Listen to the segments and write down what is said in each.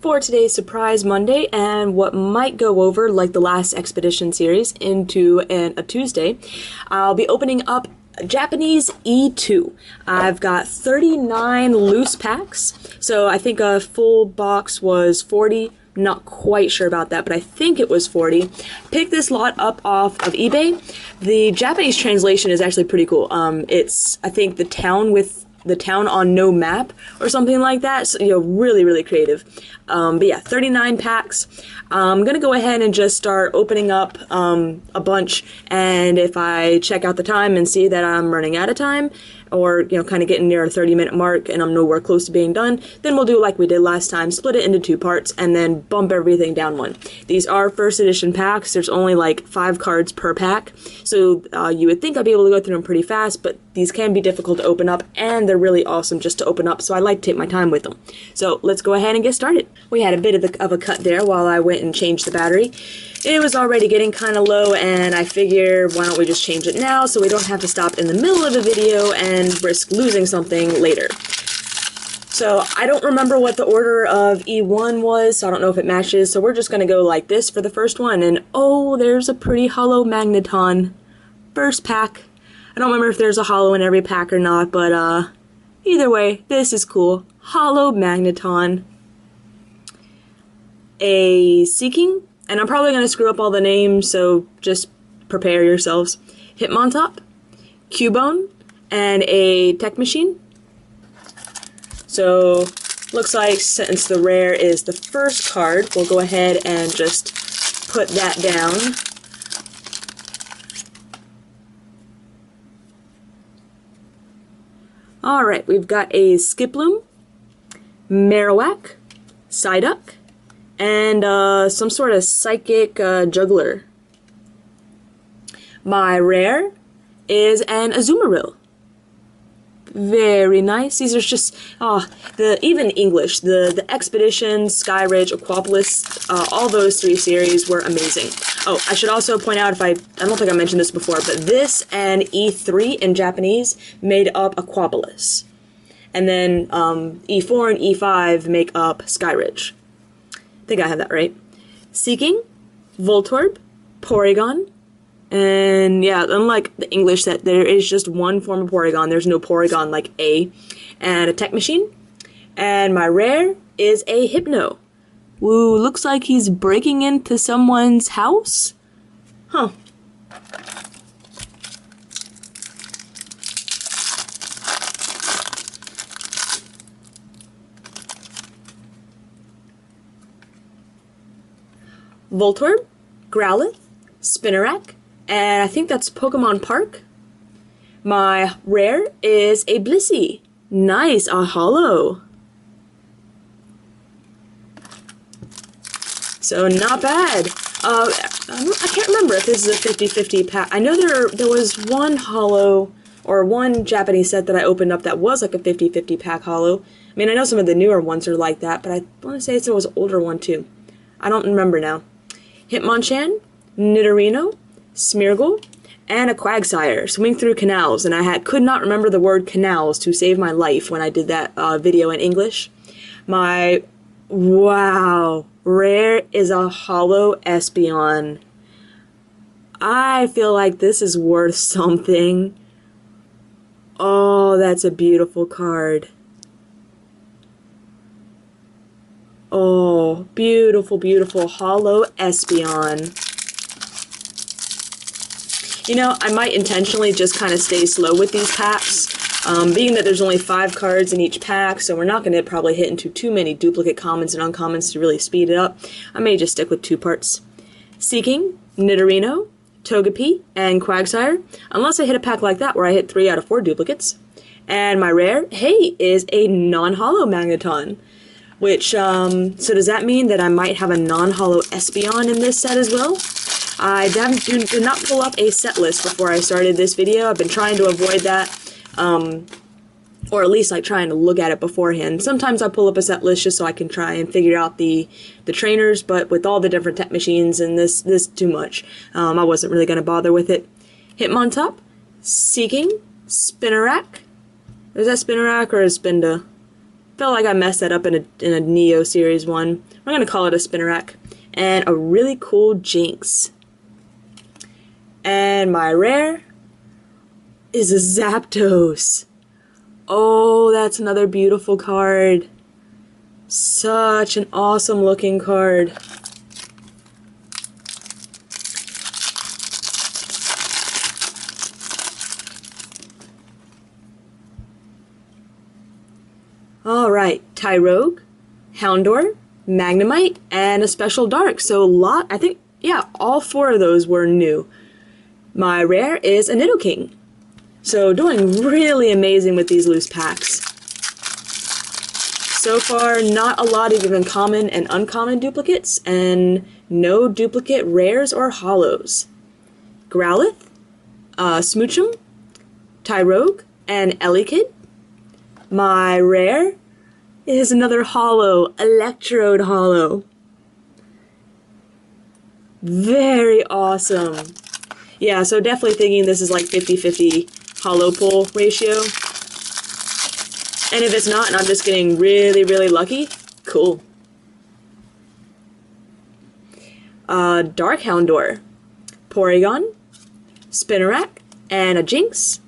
for today's Surprise Monday and what might go over, like the last Expedition series, into a Tuesday. I'll be opening up Japanese E2. I've got 39 loose packs, so I think a full box was 40. Not quite sure about that, but I think it was 40. Picked this lot up off of eBay. The Japanese translation is actually pretty cool. It's, I think, the town on no map or something like that. So, really, really creative. But yeah, 39 packs. I'm going to go ahead and just start opening up a bunch, and if I check out the time and see that I'm running out of time, or, kind of getting near a 30-minute mark and I'm nowhere close to being done, then we'll do like we did last time, split it into 2 parts, and then bump everything down 1. These are first edition packs. There's only like 5 cards per pack, so you would think I'd be able to go through them pretty fast, but these can be difficult to open up, and they're really awesome just to open up, so I like to take my time with them. So let's go ahead and get started. We had a bit of a cut there while I went and changed the battery. It was already getting kind of low, and I figure, why don't we just change it now so we don't have to stop in the middle of a video and risk losing something later. So I don't remember what the order of E1 was, so I don't know if it matches, so we're just going to go like this for the first one, and oh, there's a pretty hollow magneton. First pack. I don't remember if there's a hollow in every pack or not, but either way, this is cool. Hollow magneton. A Seeking, and I'm probably going to screw up all the names, so just prepare yourselves. Hitmontop, Cubone, and a Tech Machine. So, looks like since the rare is the first card, we'll go ahead and just put that down. Alright, we've got a Skiploom, Marowak, Psyduck, and some sort of psychic juggler. My rare is an Azumarill. Very nice. These are just, even English, the Expedition, Skyridge, Aquapolis, all those 3 series were amazing. Oh, I should also point out, I don't think I mentioned this before, but this and E3 in Japanese made up Aquapolis. And then E4 and E5 make up Skyridge. I think I have that right. Seeking, Voltorb, Porygon, and yeah, unlike the English that there is just one form of Porygon, there's no Porygon like A, and a Tech Machine. And my rare is a Hypno. Woo, looks like he's breaking into someone's house? Huh. Voltorb, Growlithe, Spinarak, and I think that's Pokemon Park. My rare is a Blissey. Nice, a holo. So not bad. I can't remember if this is a 50-50 pack. I know there was one holo, or one Japanese set that I opened up that was like a 50-50 pack holo. I mean, I know some of the newer ones are like that, but I want to say there was an older one too. I don't remember now. Hitmonchan, Nidorino, Smeargle, and a Quagsire swimming through canals, and I could not remember the word canals to save my life when I did that video in English. My, wow, rare is a holo Espeon. I feel like this is worth something. Oh, that's a beautiful card. Oh, beautiful, beautiful holo Espeon. I might intentionally just kind of stay slow with these packs, being that there's only 5 cards in each pack, so we're not going to probably hit into too many duplicate commons and uncommons to really speed it up. I may just stick with 2 parts. Seeking, Nidorino, Togepi, and Quagsire, unless I hit a pack like that where I hit 3 out of 4 duplicates. And my rare, hey, is a non-holo Magneton. Which, so does that mean that I might have a non-holo Espeon in this set as well? I did not pull up a set list before I started this video. I've been trying to avoid that, or at least like trying to look at it beforehand. Sometimes I pull up a set list just so I can try and figure out the trainers, but with all the different Tech Machines and this too much, I wasn't really going to bother with it. Hitmontop, Seeking, Spinarak. Is that Spinarak or is Spinda? Felt like I messed that up in a Neo Series one. We're gonna call it a Spinnerack. And a really cool Jinx. And my rare is a Zapdos. Oh, that's another beautiful card. Such an awesome looking card. Alright, Tyrogue, Houndour, Magnemite, and a Special Dark. So I think, yeah, all 4 of those were new. My rare is a Nidoking. So doing really amazing with these loose packs. So far, not a lot of even common and uncommon duplicates, and no duplicate rares or holos. Growlithe, Smoochum, Tyrogue, and Elekid. My rare is another holo, Electrode holo. Very awesome. Yeah, so definitely thinking this is like 50-50 holo pull ratio. And if it's not, and I'm just getting really, really lucky, cool. Dark Houndour, Porygon, Spinnerack, and a Jinx.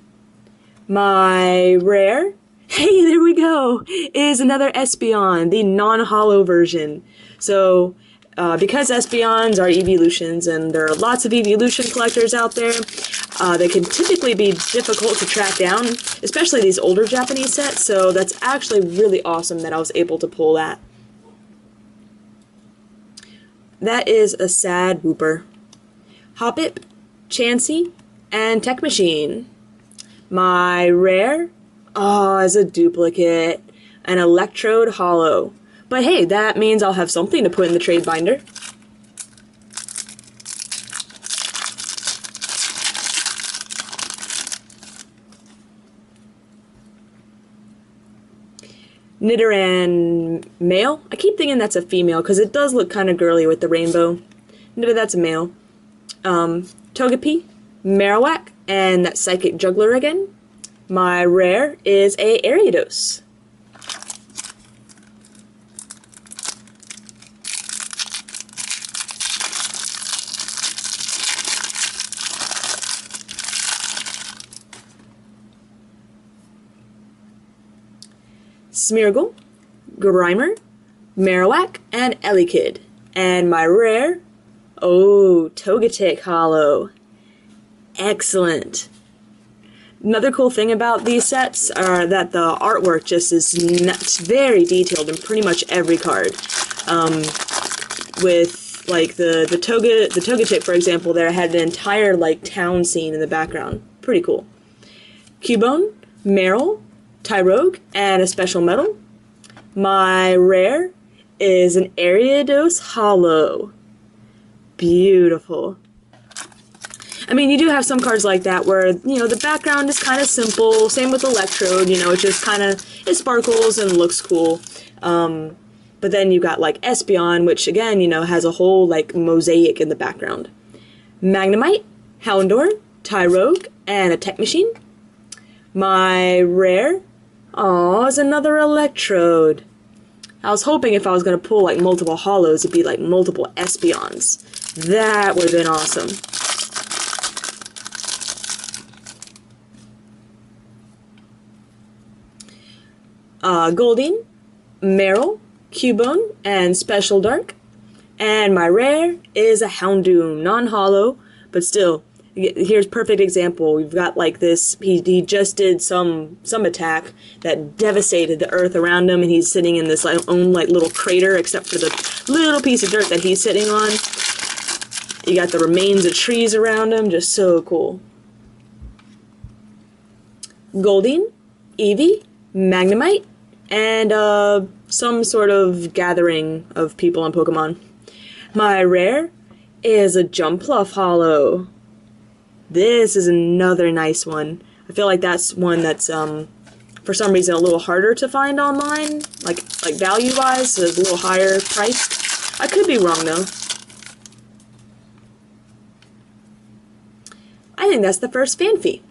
My rare, hey, there we go, is another Espeon, the non-holo version. So, because Espeons are evolutions, and there are lots of evolution collectors out there, they can typically be difficult to track down, especially these older Japanese sets, so that's actually really awesome that I was able to pull that. That is a sad Wooper. Hoppip, Chansey, and Tech Machine. My rare, is a duplicate, an Electrode holo. But hey, that means I'll have something to put in the trade binder. Nidoran male. I keep thinking that's a female because it does look kind of girly with the rainbow. But that's a male. Togepi, Marowak, and that Psychic Juggler again. My rare is a Ariados. Smeargle, Grimer, Marowak, and Elekid. And my rare, Togetic holo. Excellent. Another cool thing about these sets are that the artwork just is very detailed in pretty much every card. With like the Togetic, for example, there had an entire like town scene in the background. Pretty cool. Cubone, Meryl, Tyrogue, and a special medal. My rare is an Ariados holo. Beautiful. I mean, you do have some cards like that where, you know, the background is kind of simple. Same with Electrode, you know, it just kind of, it sparkles and looks cool. But then you got like Espeon, which again, you know, has a whole like mosaic in the background. Magnemite, Houndour, Tyrogue, and a Tech Machine. My rare, is another Electrode. I was hoping if I was going to pull like multiple holos, it'd be like multiple Espeons. That would have been awesome. Goldeen, Meryl, Cubone, and Special Dark. And my rare is a Houndoom, non-holo, but still, here's perfect example. We've got like this, he just did some attack that devastated the earth around him, and he's sitting in this own like little crater, except for the little piece of dirt that he's sitting on. You got the remains of trees around him, just so cool. Goldeen, Eevee, Magnemite, and some sort of gathering of people on Pokemon. My rare is a Jumpluff holo. This is another nice one. I feel like that's one that's for some reason a little harder to find online, like value-wise, so it's a little higher priced. I could be wrong though. I think that's the first Fanfy.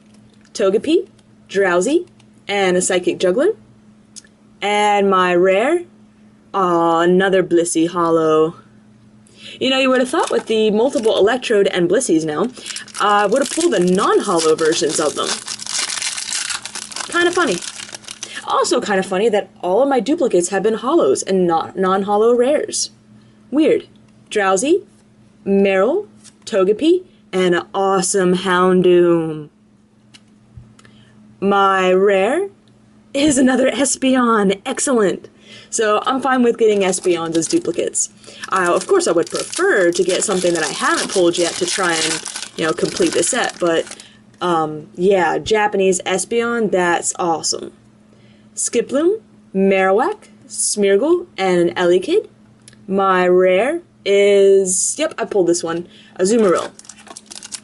Togepi, Drowsy, and a Psychic Juggler. And my rare, aw, another Blissey Hollow. You know, you would have thought with the multiple Electrode and Blissies now, I would have pulled the non-hollow versions of them. Kind of funny. Also kind of funny that all of my duplicates have been hollows and not non-hollow rares. Weird. Drowsy, Meryl, Togepi, and an awesome Houndoom. My rare is another Espeon. Excellent. So I'm fine with getting Espeons as duplicates. Of course, I would prefer to get something that I haven't pulled yet to try and, you know, complete the set. But, yeah, Japanese Espeon, that's awesome. Skiploom, Marowak, Smeargle, and an Elekid. My rare is, yep, I pulled this one, Azumarill.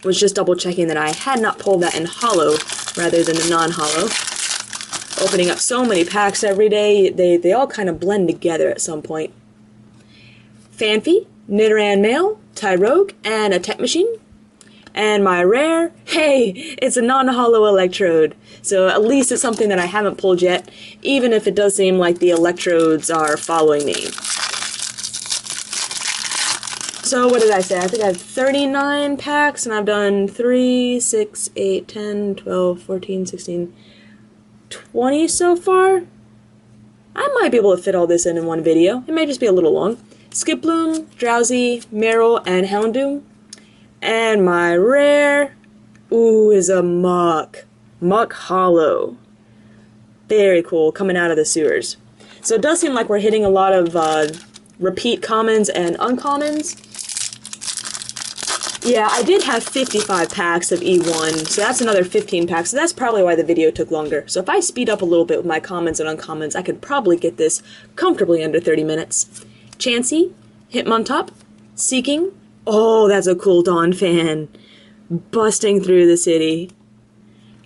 Was just double checking that I had not pulled that in hollow rather than the non-hollow. Opening up so many packs every day, they all kind of blend together at some point. Phanpy, Nidoran Male, Tyrogue, and a Tech Machine. And my rare, hey, it's a non-hollow Electrode. So at least it's something that I haven't pulled yet, even if it does seem like the Electrodes are following me. So what did I say? I think I have 39 packs, and I've done 3, 6, 8, 10, 12, 14, 16... 20 so far? I might be able to fit all this in one video. It may just be a little long. Skiploom, Drowsy, Meryl, and Houndoom. And my rare, ooh, is a Muck. Muck Hollow. Very cool, coming out of the sewers. So it does seem like we're hitting a lot of repeat commons and uncommons. Yeah, I did have 55 packs of E1, so that's another 15 packs, so that's probably why the video took longer. So if I speed up a little bit with my commons and uncommons, I could probably get this comfortably under 30 minutes. Chansey, Hitmontop, Seeking, oh, that's a cool Dawn fan, busting through the city.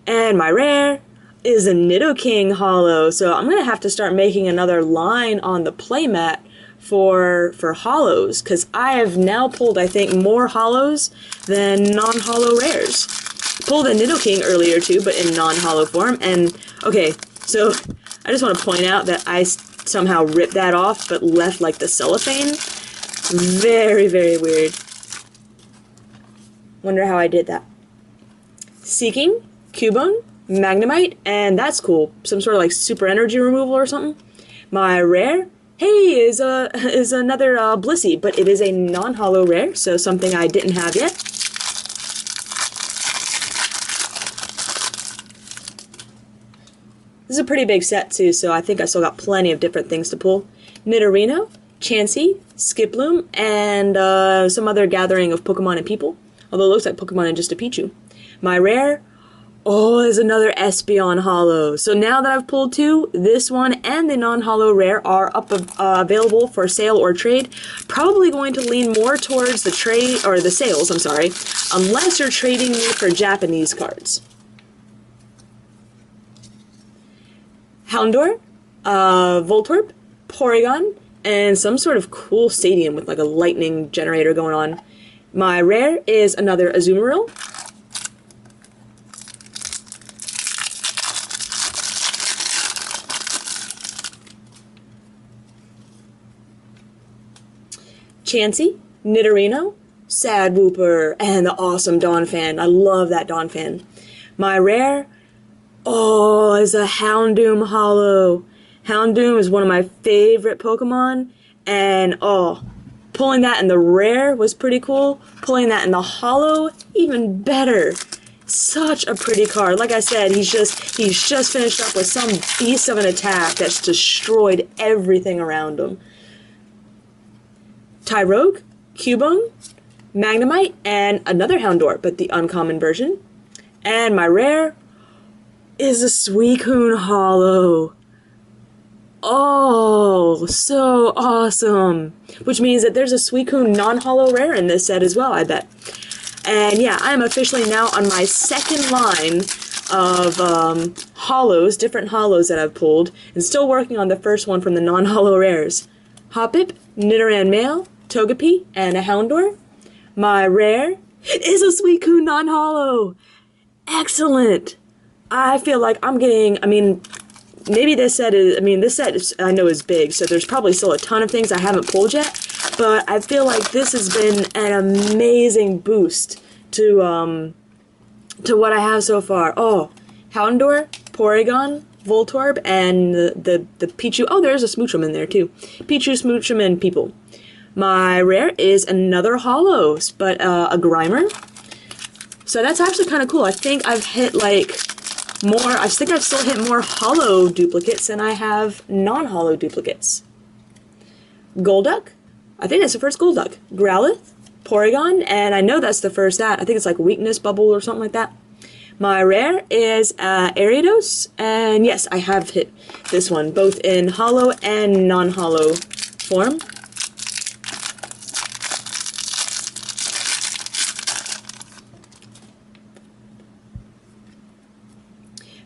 And my rare is a Nidoking Hollow, so I'm going to have to start making another line on the playmat for hollows, because I have now pulled, I think, more hollows than non-hollow rares. Pulled a Nidoking earlier too, but in non-hollow form. And okay, so I just want to point out that I somehow ripped that off but left like the cellophane. Very, very weird. Wonder how I did that. Seeking, Cubone, Magnemite, and that's cool. Some sort of like super energy removal or something. My rare, hey, is another Blissey, but it is a non-hollow rare, so something I didn't have yet. This is a pretty big set too, so I think I still got plenty of different things to pull. Nidorino, Chansey, Skiploom, and some other gathering of Pokemon and people. Although it looks like Pokemon and just a Pichu. My rare, oh, there's another Espeon Hollow. So now that I've pulled two, this one and the non-hollow rare are available for sale or trade. Probably going to lean more towards the trade, or the sales, I'm sorry, unless you're trading me for Japanese cards. Houndour, Voltorb, Porygon, and some sort of cool stadium with like a lightning generator going on. My rare is another Azumarill. Chansey, Nidorino, Sad Wooper, and the awesome Dawn fan. I love that Dawn fan. My rare, oh, is a Houndoom Hollow. Houndoom is one of my favorite Pokemon, and oh, pulling that in the rare was pretty cool. Pulling that in the hollow, even better. Such a pretty card. Like I said, he's just finished up with some beast of an attack that's destroyed everything around him. Tyrogue, Cubone, Magnemite, and another Houndour, but the uncommon version. And my rare is a Suicune Hollow. Oh, so awesome. Which means that there's a Suicune non-hollow rare in this set as well, I bet. And yeah, I am officially now on my second line of hollows, different hollows that I've pulled, and still working on the first one from the non-hollow rares. Hoppip, Nidoran Male, Togepi, and a Houndour. My rare is a Suicune non-hollow. Excellent. I feel like I'm getting, I mean, maybe this set is, I mean, this set is, I know is big, so there's probably still a ton of things I haven't pulled yet, but I feel like this has been an amazing boost to what I have so far. Oh, Houndour, Porygon, Voltorb, and the Pichu. Oh, there's a Smoochum in there too. Pichu, Smoochum, and People. My rare is another holo, but a Grimer. So that's actually kind of cool. I think I've hit like more, I think I've still hit more holo duplicates than I have non-holo duplicates. Golduck, I think that's the first Golduck. Growlithe, Porygon, and I know that's the first that. I think it's like Weakness Bubble or something like that. My rare is Ariados, and yes, I have hit this one, both in holo and non-holo form.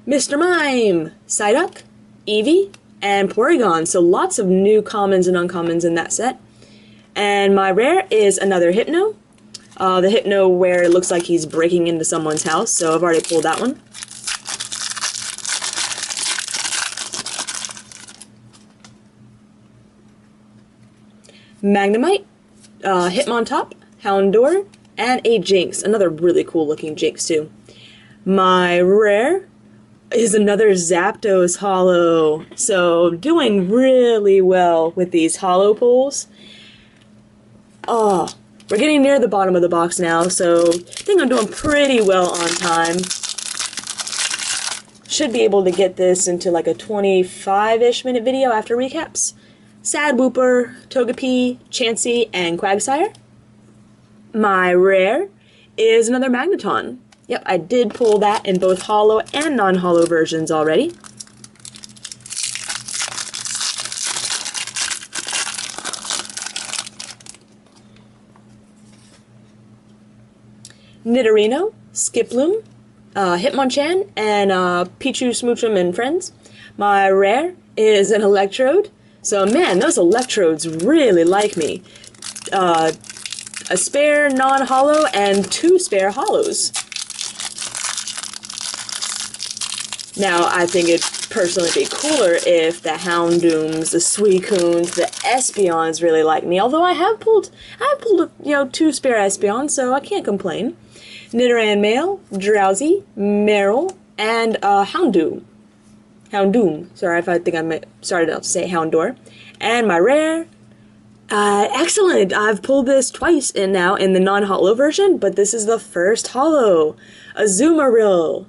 Mr. Mime, Psyduck, Eevee, and Porygon. So lots of new commons and uncommons in that set. And my rare is another Hypno. The Hypno where it looks like he's breaking into someone's house, so I've already pulled that one. Magnemite, Hitmontop, Houndour, and a Jinx. Another really cool looking Jinx too. My rare is another Zapdos holo. So doing really well with these holo pulls. Oh, we're getting near the bottom of the box now, so I think I'm doing pretty well on time. Should be able to get this into like a 25-ish minute video after recaps. Sad Wooper, Togepi, Chansey, and Quagsire. My rare is another Magneton. Yep, I did pull that in both holo and non-holo versions already. Nidorino, Skiploom, Hitmonchan, and Pichu, Smoochum, and friends. My rare is an Electrode. So man, those Electrodes really like me. A spare non-holo and 2 spare holos. Now, I think it'd personally be cooler if the Houndooms, the Suicunes, the Espeons really like me. Although I have pulled, you know, 2 spare Espeons, so I can't complain. Nidoran male, Drowsy, Meryl, and Houndoom. Sorry if I think I started out to say Houndour. And my rare, excellent. I've pulled this twice in now in the non-holo version, but this is the first holo, Azumarill.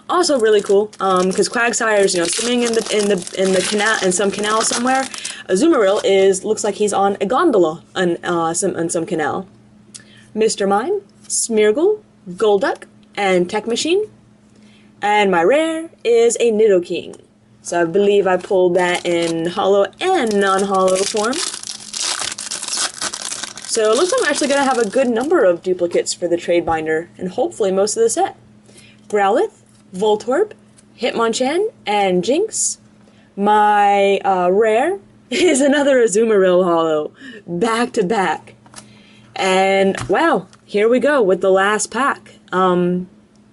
Also really cool, because Quagsire's, you know, swimming in the canal, in some canal somewhere. Azumarill looks like he's on a gondola on some canal. Mr. Mime, Smeargle, Golduck, and Tech Machine. And my rare is a Nidoking. So I believe I pulled that in holo and non-holo form. So it looks like I'm actually going to have a good number of duplicates for the trade binder, and hopefully most of the set. Growlithe, Voltorb, Hitmonchan, and Jinx. My rare is another Azumarill holo, back to back. And wow, here we go with the last pack.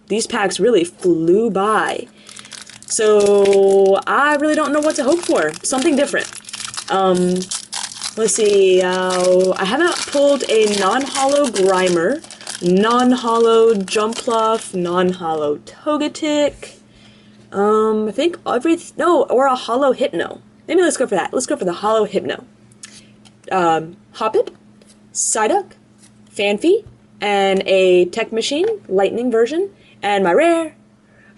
These packs really flew by. So I really don't know what to hope for. Something different. Let's see. I haven't pulled a non-holo Grimer, non-holo Jumpluff, non-holo Togetic. I think or a holo Hypno. Maybe let's go for that. Let's go for the holo Hypno. Hoppip, Psyduck, Fanfy, and a Tech Machine, Lightning version. And my rare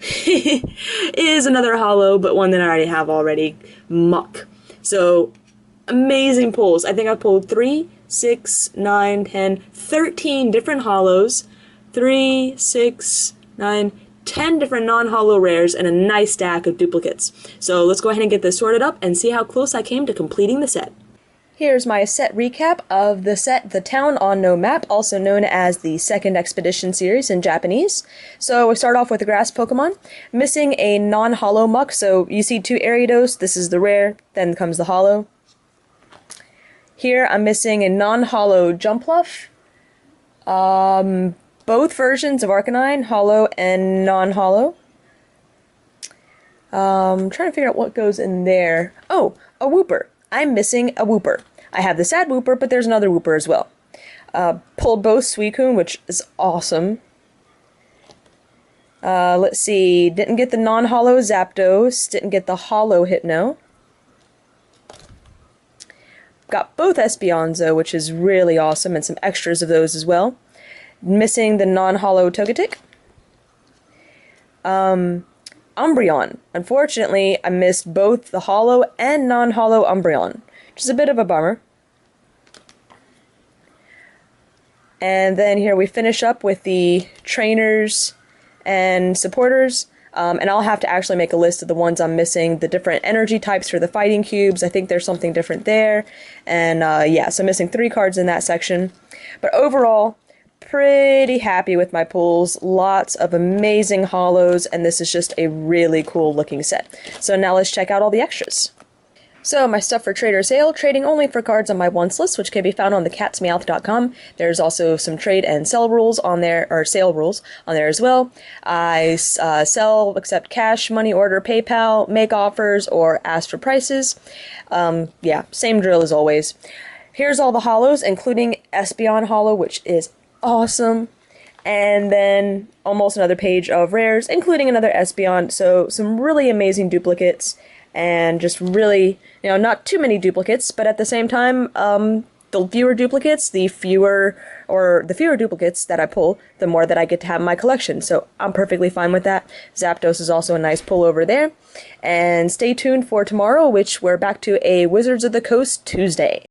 is another holo, but one that I already have already, Muck. So, amazing pulls. I think I pulled 3, 6, 9, 10, 13 different holos, 3, 6, 9, 10 different non-holo rares, and a nice stack of duplicates. So let's go ahead and get this sorted up and see how close I came to completing the set. Here's my set recap of the set The Town on No Map, also known as the second Expedition series in Japanese. So we start off with the grass Pokemon, missing a non-holo Muck, so you see 2 Ariados, this is the rare, then comes the holo. Here I'm missing a non-holo Jumpluff, both versions of Arcanine, holo and non-holo. Trying to figure out what goes in there. Oh, a Wooper. I'm missing a Wooper. I have the sad Wooper, but there's another Wooper as well. Pulled both Suicune, which is awesome. Let's see. Didn't get the non-holo Zapdos. Didn't get the holo Hypno. Got both Espeonzo, which is really awesome, and some extras of those as well. Missing the non-holo Togetic. Umbreon. Unfortunately, I missed both the holo and non-holo Umbreon, which is a bit of a bummer. And then here we finish up with the trainers and supporters. And I'll have to actually make a list of the ones I'm missing, the different energy types for the fighting cubes. I think there's something different there. And yeah, so I'm missing 3 cards in that section. But overall, pretty happy with my pulls. Lots of amazing holos, and this is just a really cool looking set. So now let's check out all the extras. So, my stuff for trade or sale, trading only for cards on my wants list, which can be found on TheCatsMeowth.com. There's also some trade and sell rules on there, or sale rules on there as well. I sell, accept cash, money order, PayPal, make offers, or ask for prices. Yeah, same drill as always. Here's all the holos, including Espeon holo, which is awesome. And then almost another page of rares, including another Espeon. So, some really amazing duplicates. And just really, not too many duplicates, but at the same time, the fewer duplicates, the fewer duplicates that I pull, the more that I get to have in my collection. So I'm perfectly fine with that. Zapdos is also a nice pull over there. And stay tuned for tomorrow, which we're back to a Wizards of the Coast Tuesday.